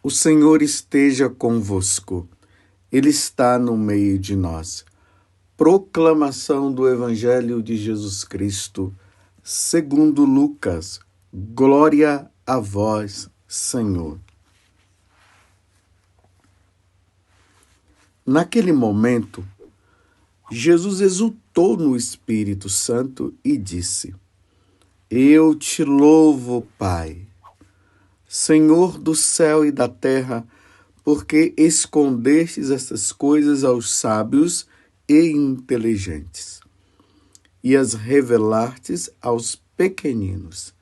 O Senhor esteja convosco. Ele está no meio de nós. Proclamação do Evangelho de Jesus Cristo, segundo Lucas. Glória a vós, Senhor. Naquele momento, Jesus exultou no Espírito Santo e disse: Eu te louvo, Pai, Senhor do céu e da terra, porque escondestes essas coisas aos sábios e inteligentes, e as revelastes aos pequeninos.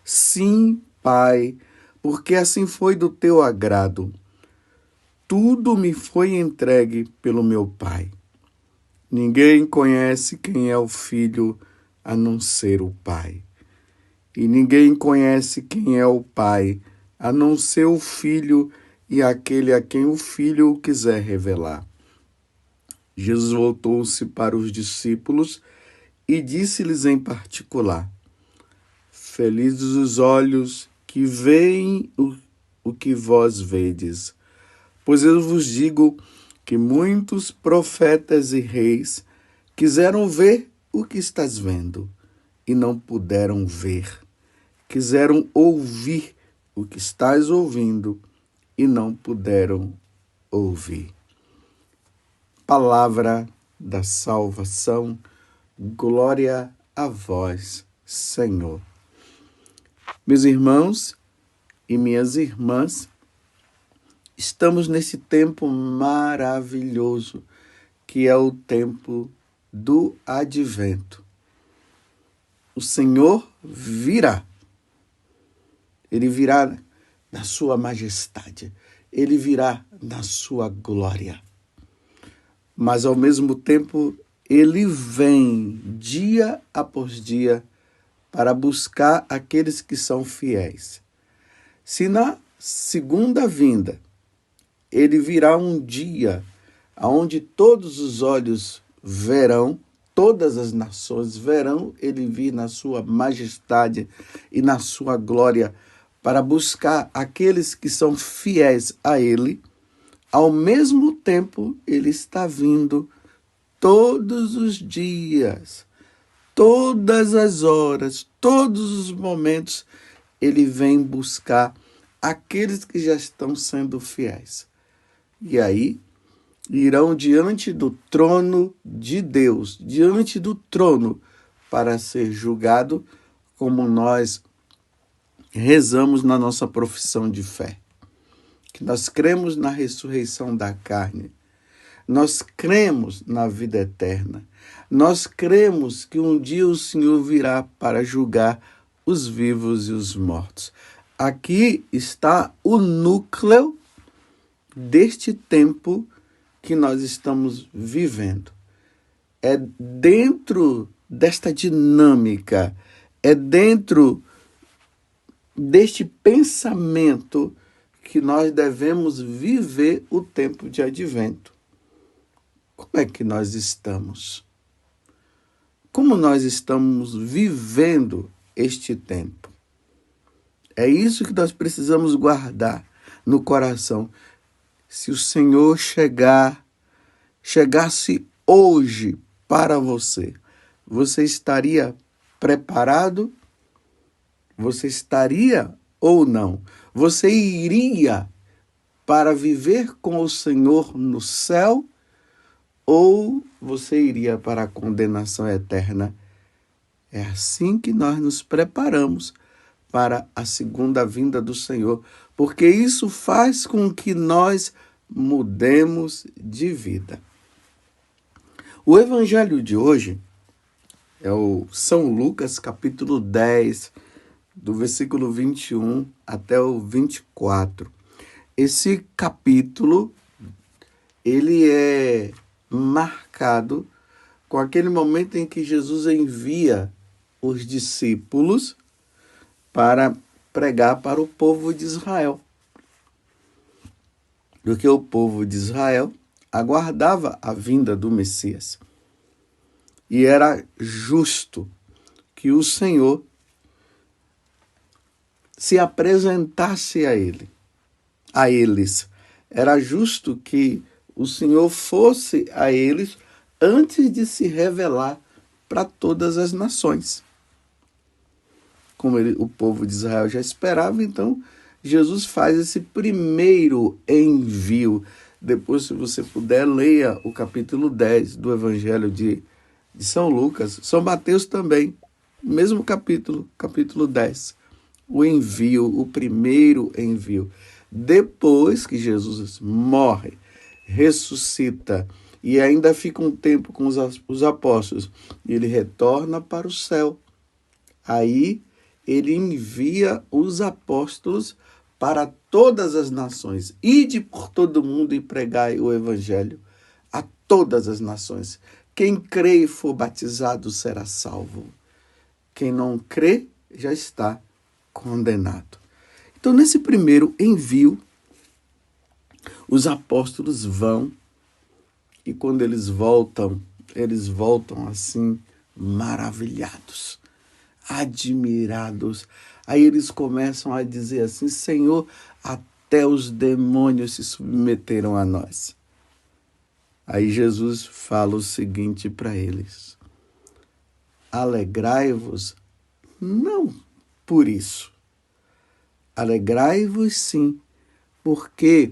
Sim, Pai, porque assim foi do teu agrado. Tudo me foi entregue pelo meu Pai. Ninguém conhece quem é o Filho a não ser o Pai. E ninguém conhece quem é o Pai a não ser o Filho e aquele a quem o Filho o quiser revelar. Jesus voltou-se para os discípulos e disse-lhes em particular: Felizes os olhos que veem o que vós vedes, pois eu vos digo que muitos profetas e reis quiseram ver o que estás vendo e não puderam ver. Quiseram ouvir o que estás ouvindo e não puderam ouvir. Palavra da salvação, glória a vós, Senhor. Meus irmãos e minhas irmãs, estamos nesse tempo maravilhoso que é o tempo do advento. O Senhor virá. Ele virá na sua majestade. Ele virá na sua glória. Mas, ao mesmo tempo, ele vem dia após dia para buscar aqueles que são fiéis. Se na segunda vinda ele virá um dia onde todos os olhos verão, todas as nações verão ele vir na sua majestade e na sua glória para buscar aqueles que são fiéis a ele, ao mesmo tempo ele está vindo todos os dias, todas as horas, todos os momentos, ele vem buscar aqueles que já estão sendo fiéis. E aí, irão diante do trono de Deus, diante do trono, para ser julgado, como nós rezamos na nossa profissão de fé. Que nós cremos na ressurreição da carne. Nós cremos na vida eterna. Nós cremos que um dia o Senhor virá para julgar os vivos e os mortos. Aqui está o núcleo deste tempo que nós estamos vivendo. É dentro desta dinâmica, é dentro deste pensamento que nós devemos viver o tempo de advento. Como é que nós estamos? Como nós estamos vivendo este tempo? É isso que nós precisamos guardar no coração. Se o Senhor chegasse hoje para você, você estaria preparado? Você estaria ou não? Você iria para viver com o Senhor no céu ou você iria para a condenação eterna? É assim que nós nos preparamos para a segunda vinda do Senhor, porque isso faz com que nós mudemos de vida. O evangelho de hoje é o São Lucas, capítulo 10, do versículo 21 até o 24. Esse capítulo, ele é marcado com aquele momento em que Jesus envia os discípulos para pregar para o povo de Israel. Porque o povo de Israel aguardava a vinda do Messias. E era justo que o Senhor se apresentasse a ele. a eles. Era justo que o Senhor fosse a eles antes de se revelar para todas as nações. Como o povo de Israel já esperava, então Jesus faz esse primeiro envio. Depois, se você puder, leia o capítulo 10 do Evangelho de São Lucas. São Mateus também, mesmo capítulo 10. O envio, o primeiro envio. Depois que Jesus morre, ressuscita e ainda fica um tempo com os apóstolos, ele retorna para o céu. Aí ele envia os apóstolos para todas as nações. Ide por todo mundo e pregai o evangelho a todas as nações. Quem crê e for batizado será salvo. Quem não crê já está condenado. Então, nesse primeiro envio, os apóstolos vão e quando eles voltam assim maravilhados, admirados. Aí eles começam a dizer assim: Senhor, até os demônios se submeteram a nós. Aí Jesus fala o seguinte para eles: alegrai-vos não por isso. Alegrai-vos sim, porque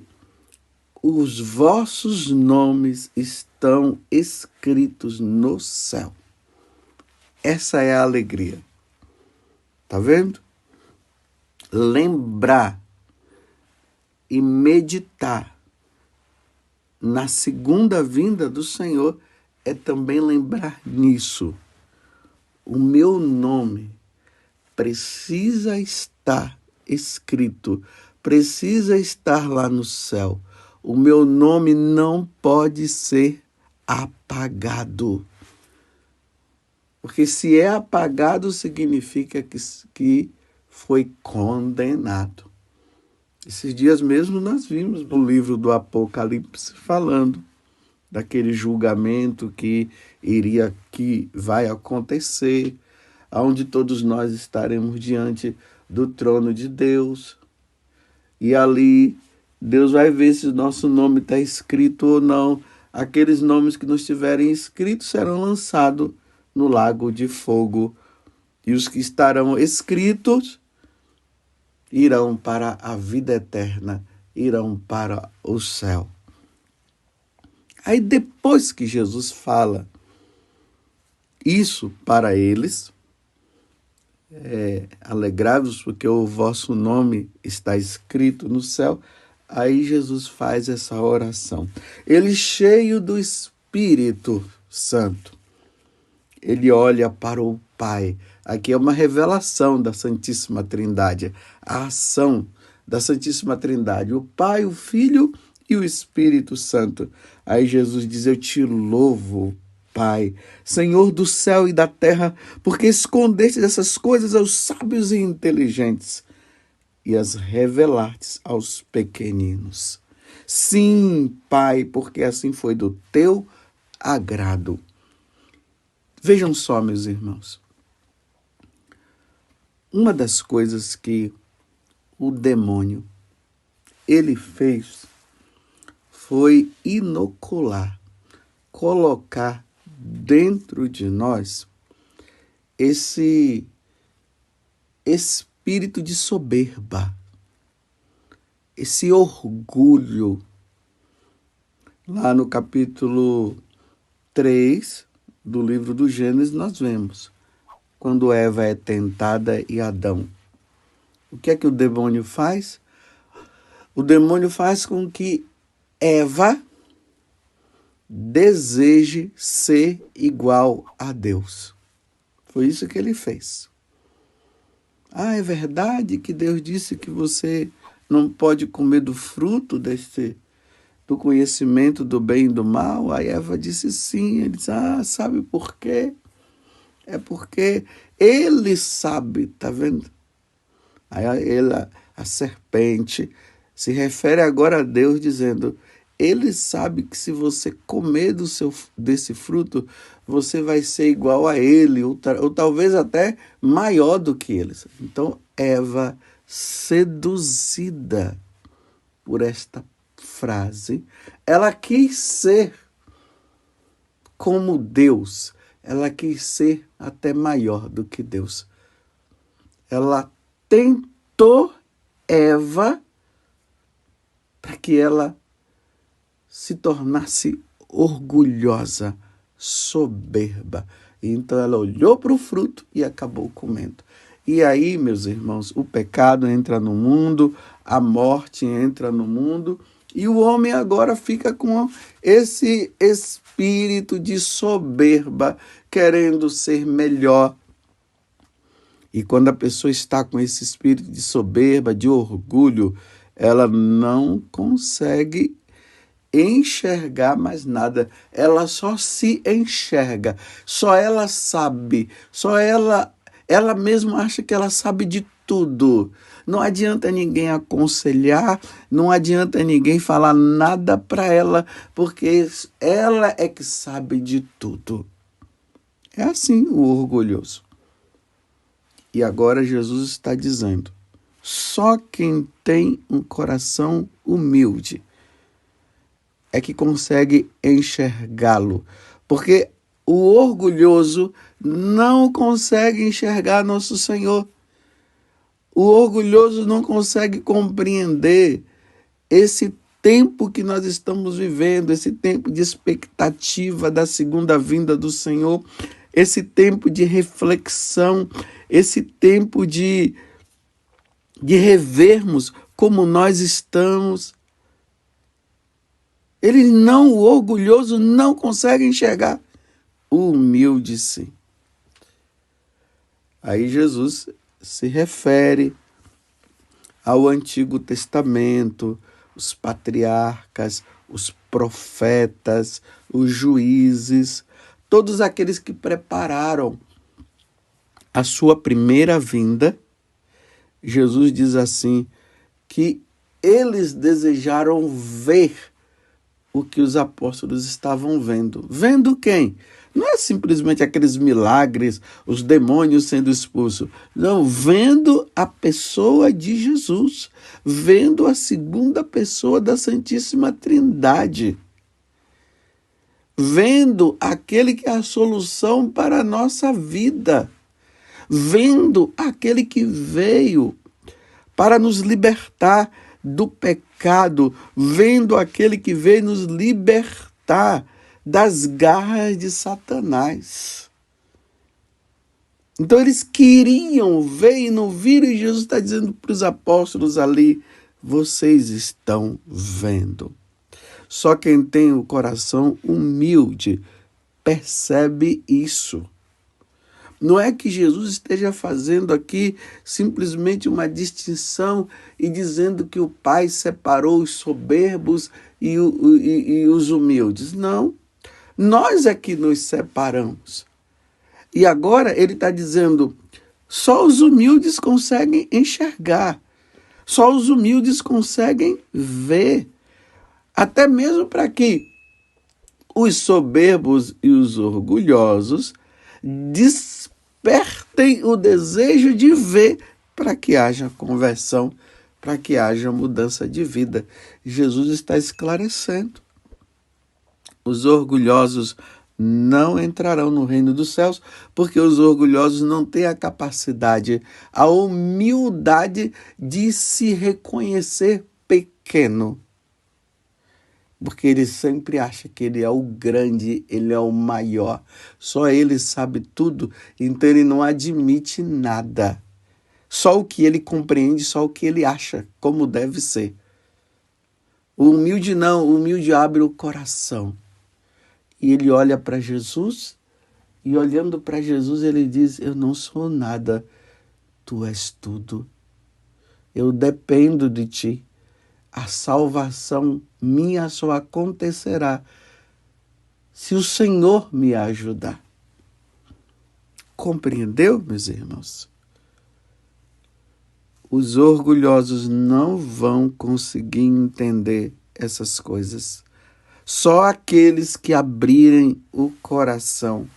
os vossos nomes estão escritos no céu. Essa é a alegria. Tá vendo? Lembrar e meditar na segunda vinda do Senhor é também lembrar nisso. O meu nome precisa estar escrito, precisa estar lá no céu. O meu nome não pode ser apagado. Porque se é apagado, significa que foi condenado. Esses dias mesmo nós vimos no livro do Apocalipse falando daquele julgamento que vai acontecer, onde todos nós estaremos diante do trono de Deus. E ali Deus vai ver se o nosso nome está escrito ou não. Aqueles nomes que não estiverem escritos serão lançados no lago de fogo. E os que estarão escritos irão para a vida eterna, irão para o céu. Aí depois que Jesus fala isso para eles, alegrai-vos porque o vosso nome está escrito no céu, aí Jesus faz essa oração. Ele, cheio do Espírito Santo, ele olha para o Pai. Aqui é uma revelação da Santíssima Trindade, a ação da Santíssima Trindade, o Pai, o Filho e o Espírito Santo. Aí Jesus diz: eu te louvo, Pai, Senhor do céu e da terra, porque escondeste essas coisas aos sábios e inteligentes e as revelaste aos pequeninos. Sim, Pai, porque assim foi do teu agrado. Vejam só, meus irmãos, uma das coisas que o demônio ele fez foi inocular, colocar dentro de nós esse espírito de soberba, esse orgulho. Lá no capítulo 3 do livro do Gênesis, nós vemos quando Eva é tentada e Adão. O que é que o demônio faz? O demônio faz com que Eva deseje ser igual a Deus. Foi isso que ele fez. É verdade que Deus disse que você não pode comer do fruto do conhecimento do bem e do mal? Aí Eva disse sim. Ele disse: sabe por quê? É porque ele sabe, tá vendo? Aí a serpente se refere agora a Deus dizendo: ele sabe que se você comer desse fruto, você vai ser igual a ele, ou talvez até maior do que ele. Então, Eva, seduzida por esta frase. Ela quis ser como Deus. Ela quis ser até maior do que Deus. Ela tentou Eva para que ela se tornasse orgulhosa, soberba. Então ela olhou para o fruto e acabou comendo. E aí, meus irmãos, o pecado entra no mundo, a morte entra no mundo, e o homem agora fica com esse espírito de soberba, querendo ser melhor. E quando a pessoa está com esse espírito de soberba, de orgulho, ela não consegue enxergar mais nada. Ela só se enxerga, só ela sabe, só ela mesma acha que ela sabe de tudo. Não adianta ninguém aconselhar, não adianta ninguém falar nada para ela, porque ela é que sabe de tudo. É assim o orgulhoso. E agora Jesus está dizendo: só quem tem um coração humilde é que consegue enxergá-lo. Porque o orgulhoso não consegue enxergar nosso Senhor. O orgulhoso não consegue compreender esse tempo que nós estamos vivendo, esse tempo de expectativa da segunda vinda do Senhor, esse tempo de reflexão, esse tempo de revermos como nós estamos. O orgulhoso não consegue enxergar. O humilde, sim. Aí Jesus se refere ao Antigo Testamento, os patriarcas, os profetas, os juízes, todos aqueles que prepararam a sua primeira vinda. Jesus diz assim, que eles desejaram ver o que os apóstolos estavam vendo. Vendo quem? Não é simplesmente aqueles milagres, os demônios sendo expulsos. Não, vendo a pessoa de Jesus, vendo a segunda pessoa da Santíssima Trindade, vendo aquele que é a solução para a nossa vida, vendo aquele que veio para nos libertar do pecado, vendo aquele que veio nos libertar das garras de Satanás. Então eles queriam ver e não viram, e Jesus está dizendo para os apóstolos ali: vocês estão vendo. Só quem tem o coração humilde percebe isso. Não é que Jesus esteja fazendo aqui simplesmente uma distinção e dizendo que o Pai separou os soberbos e os humildes. Não. Nós é que nos separamos. E agora ele está dizendo, só os humildes conseguem enxergar. Só os humildes conseguem ver. Até mesmo para que os soberbos e os orgulhosos despertem o desejo de ver, para que haja conversão, para que haja mudança de vida. Jesus está esclarecendo. Os orgulhosos não entrarão no reino dos céus, porque os orgulhosos não têm a capacidade, a humildade de se reconhecer pequeno. Porque ele sempre acha que ele é o grande, ele é o maior. Só ele sabe tudo, então ele não admite nada. Só o que ele compreende, só o que ele acha, como deve ser. O humilde não, o humilde abre o coração. E ele olha para Jesus, e olhando para Jesus ele diz, eu não sou nada, tu és tudo. Eu dependo de ti. A salvação minha só acontecerá se o Senhor me ajudar. Compreendeu, meus irmãos? Os orgulhosos não vão conseguir entender essas coisas. Só aqueles que abrirem o coração.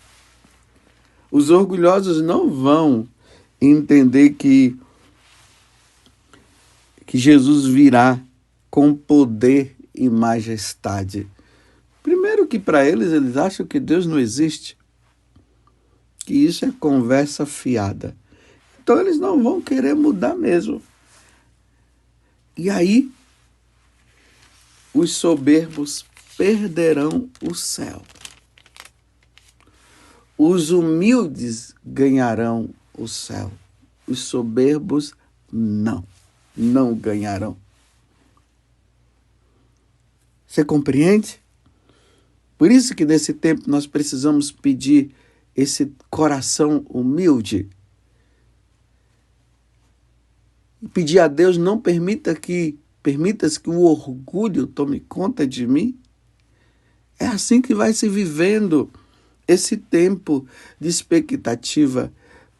Os orgulhosos não vão entender que Jesus virá com poder e majestade. Primeiro que para eles acham que Deus não existe, que isso é conversa fiada. Então eles não vão querer mudar mesmo. E aí, os soberbos perderão o céu. Os humildes ganharão o céu. Os soberbos não ganharão. Você compreende? Por isso que nesse tempo nós precisamos pedir esse coração humilde. E pedir a Deus, não permitas que o orgulho tome conta de mim. É assim que vai se vivendo esse tempo de expectativa,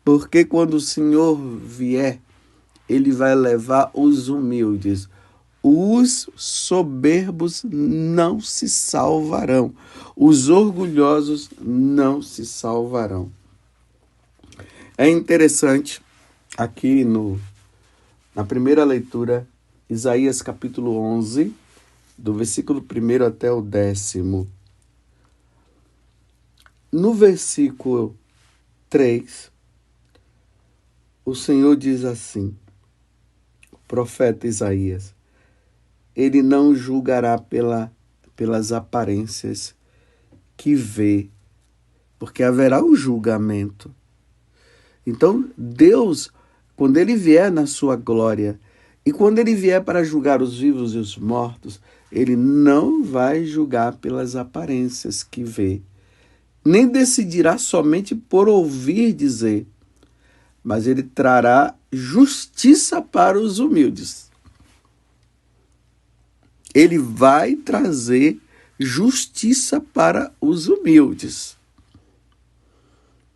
porque quando o Senhor vier, Ele vai levar os humildes. Os soberbos não se salvarão. Os orgulhosos não se salvarão. É interessante, aqui na primeira leitura, Isaías capítulo 11, do versículo 1 até o 10º. No versículo 3, o Senhor diz assim, o profeta Isaías, ele não julgará pelas aparências que vê, porque haverá o julgamento. Então, Deus, quando Ele vier na sua glória, e quando Ele vier para julgar os vivos e os mortos, Ele não vai julgar pelas aparências que vê, nem decidirá somente por ouvir dizer, mas Ele trará justiça para os humildes. Ele vai trazer justiça para os humildes.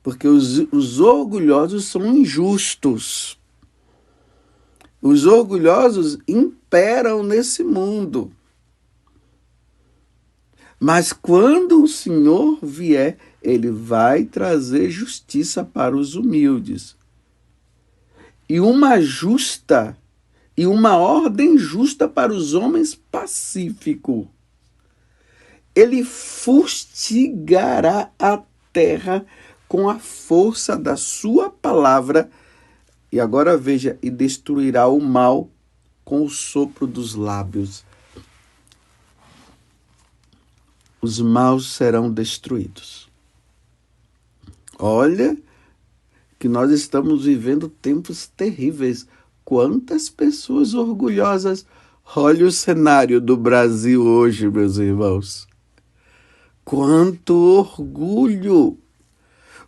Porque os orgulhosos são injustos. Os orgulhosos imperam nesse mundo. Mas quando o Senhor vier, Ele vai trazer justiça para os humildes. E uma ordem justa para os homens pacíficos. Ele fustigará a terra com a força da sua palavra. E agora veja, e destruirá o mal com o sopro dos lábios. Os maus serão destruídos. Olha que nós estamos vivendo tempos terríveis. Quantas pessoas orgulhosas. Olha o cenário do Brasil hoje, meus irmãos. Quanto orgulho,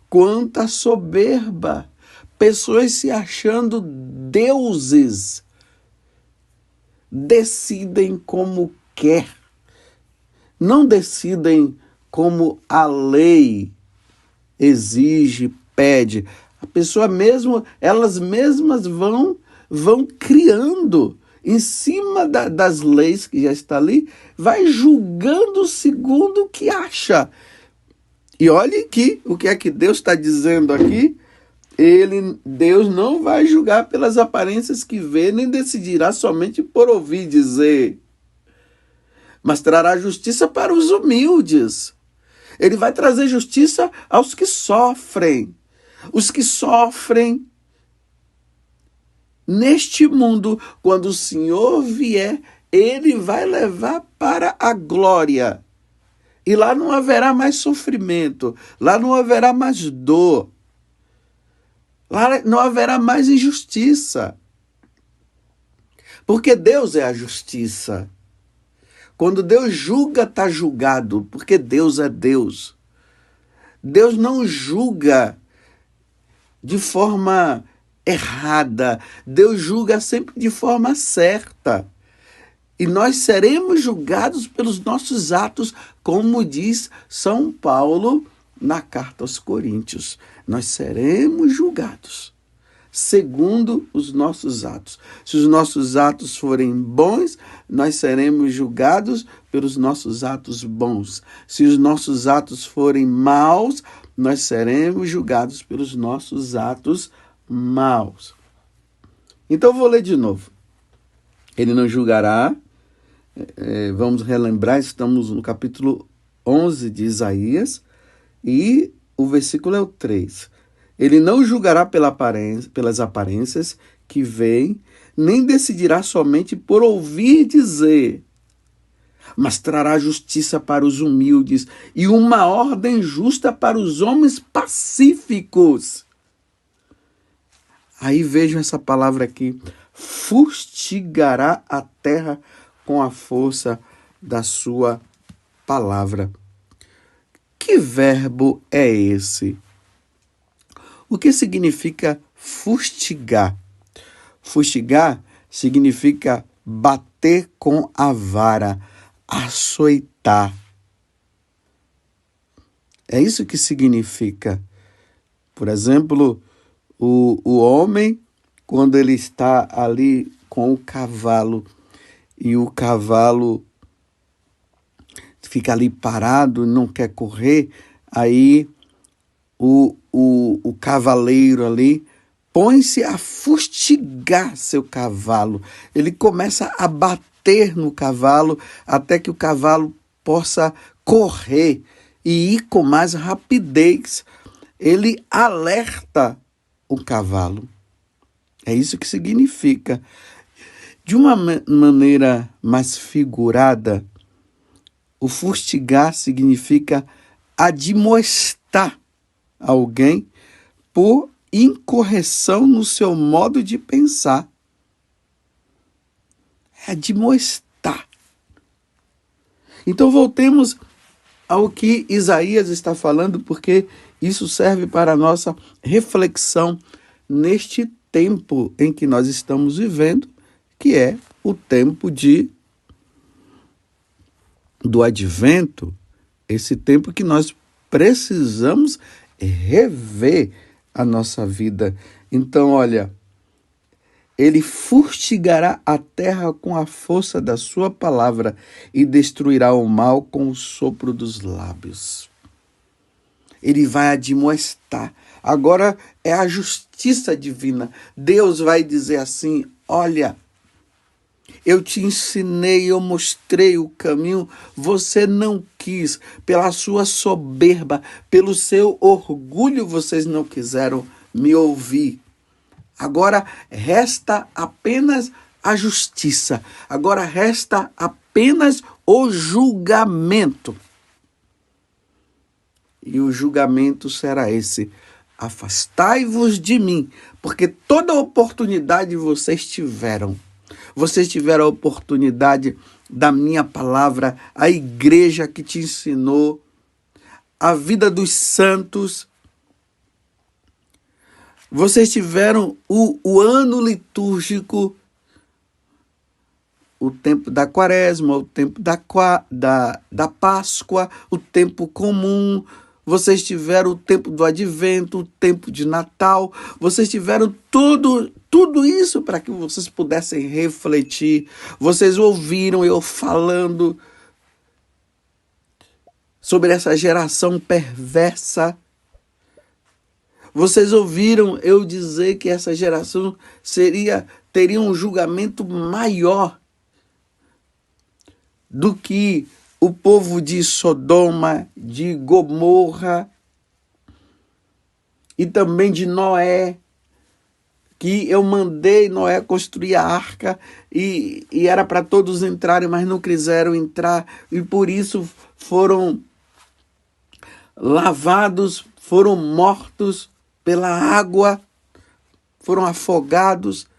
quanta soberba. Pessoas se achando deuses. Decidem como quer. Não decidem como a lei exige, pede. A pessoa mesmo, elas mesmas vão criando em cima das leis que já está ali, vai julgando segundo o que acha. E olhe que o que é que Deus está dizendo aqui? Deus não vai julgar pelas aparências que vê, nem decidirá somente por ouvir dizer, mas trará justiça para os humildes. Ele vai trazer justiça aos que sofrem. Os que sofrem neste mundo, quando o Senhor vier, Ele vai levar para a glória. E lá não haverá mais sofrimento, lá não haverá mais dor, lá não haverá mais injustiça. Porque Deus é a justiça. Quando Deus julga, está julgado, porque Deus é Deus. Deus não julga de forma errada. Deus julga sempre de forma certa. E nós seremos julgados pelos nossos atos, como diz São Paulo na carta aos Coríntios. Nós seremos julgados segundo os nossos atos. Se os nossos atos forem bons, nós seremos julgados pelos nossos atos bons. Se os nossos atos forem maus, nós seremos julgados pelos nossos atos maus. Então, vou ler de novo. Ele não julgará vamos relembrar, estamos no capítulo 11 de Isaías e o versículo é o 3. Ele não julgará pelas aparências que veem, nem decidirá somente por ouvir dizer, mas trará justiça para os humildes e uma ordem justa para os homens pacíficos. Aí vejo essa palavra aqui, fustigará a terra com a força da sua palavra. Que verbo é esse? O que significa fustigar? Fustigar significa bater com a vara, açoitar. É isso que significa. Por exemplo, o homem, quando ele está ali com o cavalo e o cavalo fica ali parado, não quer correr, aí o cavaleiro ali põe-se a fustigar seu cavalo. Ele começa a bater no cavalo até que o cavalo possa correr e ir com mais rapidez. Ele alerta o cavalo. É isso que significa. De uma maneira mais figurada, o fustigar significa admoestar alguém por incorreção no seu modo de pensar. É admoestar. Então voltemos ao que Isaías está falando, porque isso serve para a nossa reflexão neste tempo em que nós estamos vivendo, que é o tempo do advento, esse tempo que nós precisamos rever a nossa vida. Então, olha, ele fustigará a terra com a força da sua palavra e destruirá o mal com o sopro dos lábios. Ele vai admoestar. Agora é a justiça divina. Deus vai dizer assim, olha, eu te ensinei, eu mostrei o caminho, você não quis, pela sua soberba, pelo seu orgulho, vocês não quiseram me ouvir. Agora resta apenas a justiça, agora resta apenas o julgamento. E o julgamento será esse: afastai-vos de mim, porque toda oportunidade vocês tiveram. Vocês tiveram a oportunidade da minha palavra, a igreja que te ensinou, a vida dos santos. Vocês tiveram o ano litúrgico, o tempo da quaresma, o tempo da Páscoa, o tempo comum. Vocês tiveram o tempo do advento, o tempo de Natal. Vocês tiveram tudo isso para que vocês pudessem refletir. Vocês ouviram eu falando sobre essa geração perversa. Vocês ouviram eu dizer que essa geração teria um julgamento maior do que o povo de Sodoma, de Gomorra e também de Noé, que eu mandei Noé construir a arca e era para todos entrarem, mas não quiseram entrar e por isso foram lavados, foram mortos pela água, foram afogados.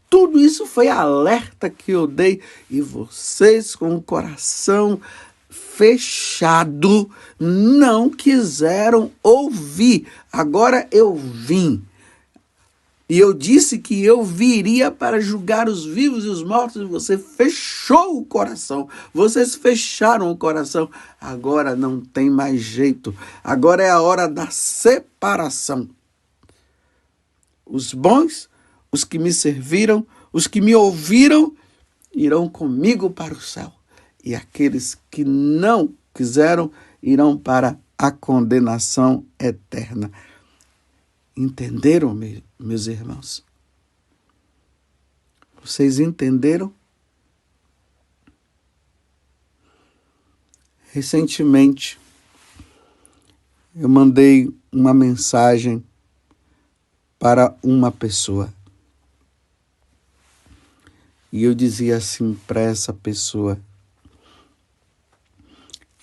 Tudo isso foi alerta que eu dei e vocês, com o coração fechado, não quiseram ouvir. Agora eu vim. E eu disse que eu viria para julgar os vivos e os mortos, e você fechou o coração. Vocês fecharam o coração. Agora não tem mais jeito. Agora é a hora da separação. Os bons, os que me serviram, os que me ouviram, irão comigo para o céu. E aqueles que não quiseram, irão para a condenação eterna. Entenderam, meus irmãos? Vocês entenderam? Recentemente, eu mandei uma mensagem para uma pessoa. E eu dizia assim para essa pessoa: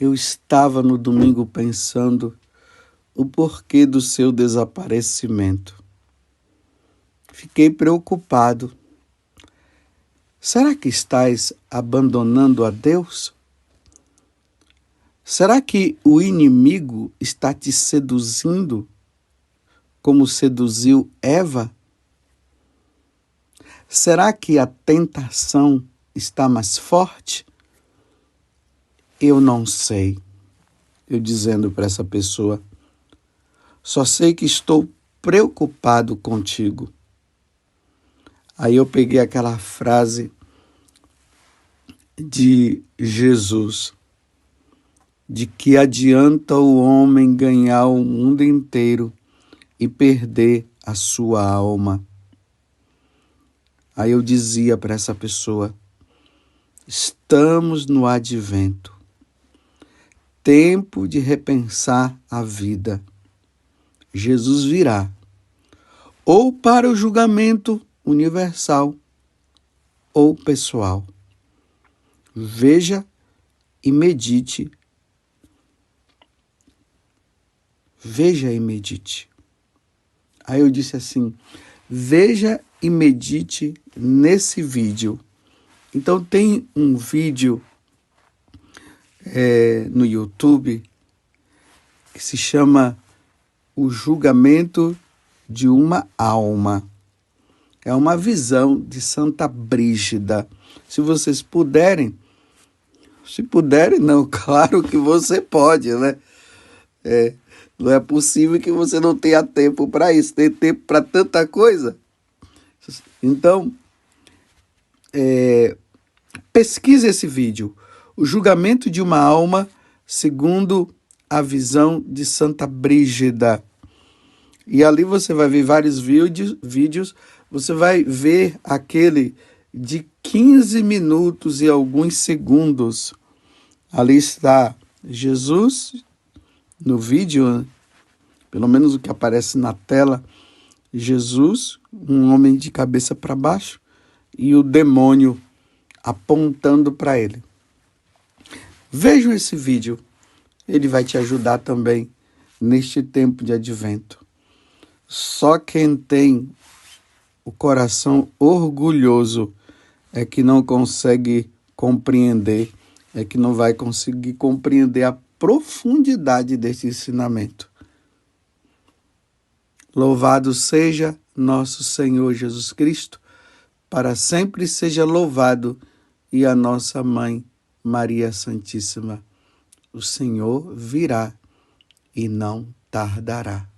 eu estava no domingo pensando o porquê do seu desaparecimento. Fiquei preocupado. Será que estás abandonando a Deus? Será que o inimigo está te seduzindo como seduziu Eva? Será que a tentação está mais forte? Eu não sei. Eu dizendo para essa pessoa: só sei que estou preocupado contigo. Aí eu peguei aquela frase de Jesus: de que adianta o homem ganhar o mundo inteiro e perder a sua alma. Aí eu dizia para essa pessoa: estamos no advento, tempo de repensar a vida. Jesus virá, ou para o julgamento universal ou pessoal. Veja e medite. Veja e medite. Aí eu disse assim: veja e medite nesse vídeo. Então tem um vídeo no YouTube que se chama O Julgamento de uma Alma. É uma visão de Santa Brígida. Se vocês puderem, não, claro que você pode, né? Não é possível que você não tenha tempo para isso, tem tempo para tanta coisa. Então, pesquise esse vídeo, O Julgamento de uma Alma, segundo a visão de Santa Brígida. E ali você vai ver vários vídeos, você vai ver aquele de 15 minutos e alguns segundos. Ali está Jesus no vídeo, pelo menos o que aparece na tela, Jesus, um homem de cabeça para baixo, e o demônio apontando para ele. Vejam esse vídeo, ele vai te ajudar também neste tempo de advento. Só quem tem o coração orgulhoso é que não consegue compreender, é que não vai conseguir compreender a profundidade desse ensinamento. Louvado seja nosso Senhor Jesus Cristo, para sempre seja louvado, e a nossa Mãe Maria Santíssima. O Senhor virá e não tardará.